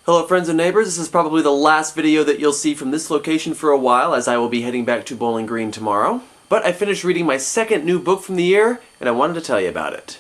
Hello friends and neighbors, this is probably the last video that you'll see from this location for a while, as I will be heading back to Bowling Green tomorrow. But I finished reading my second new book from the year, and I wanted to tell you about it.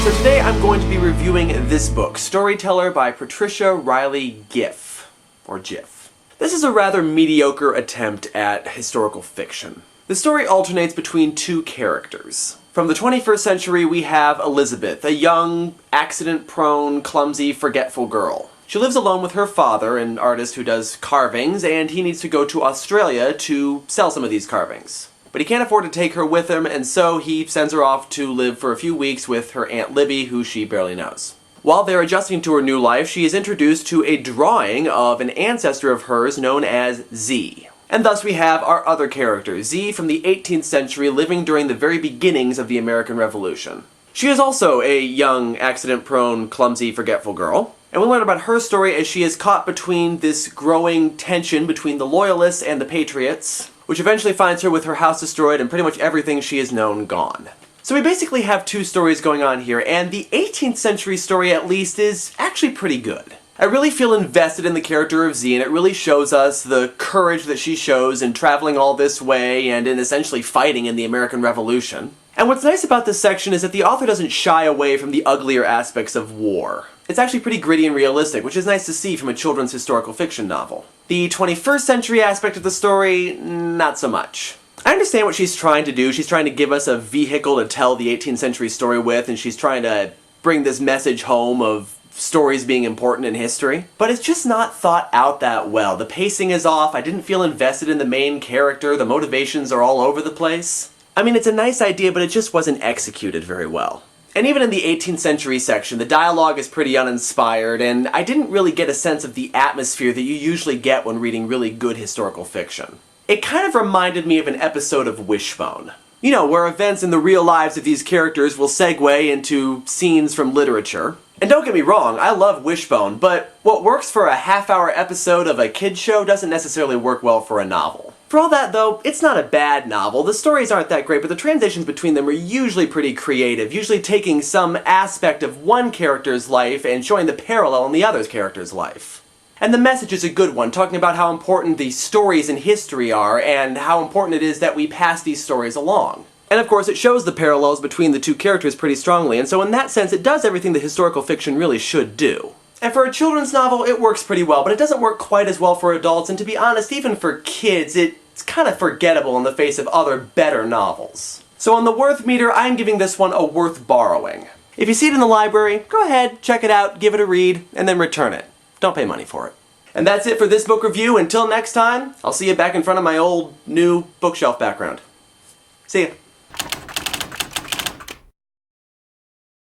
So today I'm going to be reviewing this book, Storyteller by Patricia, Reilly, Giff, or Giff. This is a rather mediocre attempt at historical fiction. The story alternates between two characters. From the 21st century, we have Elizabeth, a young, accident-prone, clumsy, forgetful girl. She lives alone with her father, an artist who does carvings, and he needs to go to Australia to sell some of these carvings. But he can't afford to take her with him, and so he sends her off to live for a few weeks with her Aunt Libby, who she barely knows. While they're adjusting to her new life, she is introduced to a drawing of an ancestor of hers known as Z. And thus we have our other character, Z from the 18th century, living during the very beginnings of the American Revolution. She is also a young, accident-prone, clumsy, forgetful girl. And we learn about her story as she is caught between this growing tension between the Loyalists and the Patriots, which eventually finds her with her house destroyed and pretty much everything she has known gone. So we basically have two stories going on here, and the 18th century story at least is actually pretty good. I really feel invested in the character of Z, and it really shows us the courage that she shows in traveling all this way and in essentially fighting in the American Revolution. And what's nice about this section is that the author doesn't shy away from the uglier aspects of war. It's actually pretty gritty and realistic, which is nice to see from a children's historical fiction novel. The 21st century aspect of the story, not so much. I understand what she's trying to do. She's trying to give us a vehicle to tell the 18th century story with, and she's trying to bring this message home of stories being important in history. But it's just not thought out that well. The pacing is off, I didn't feel invested in the main character, the motivations are all over the place. I mean, it's a nice idea, but it just wasn't executed very well. And even in the 18th century section, the dialogue is pretty uninspired, and I didn't really get a sense of the atmosphere that you usually get when reading really good historical fiction. It kind of reminded me of an episode of Wishbone. You know, where events in the real lives of these characters will segue into scenes from literature. And don't get me wrong, I love Wishbone, but what works for a half-hour episode of a kid's show doesn't necessarily work well for a novel. For all that though, it's not a bad novel. The stories aren't that great, but the transitions between them are usually pretty creative, usually taking some aspect of one character's life and showing the parallel in the other character's life. And the message is a good one, talking about how important the stories in history are and how important it is that we pass these stories along. And of course it shows the parallels between the two characters pretty strongly, and so in that sense it does everything the historical fiction really should do. And for a children's novel it works pretty well, but it doesn't work quite as well for adults, and to be honest, even for kids, it's kind of forgettable in the face of other better novels. So on the worth meter, I'm giving this one a worth borrowing. If you see it in the library, go ahead, check it out, give it a read, and then return it. Don't pay money for it. And that's it for this book review. Until next time, I'll see you back in front of my old, new bookshelf background. See ya.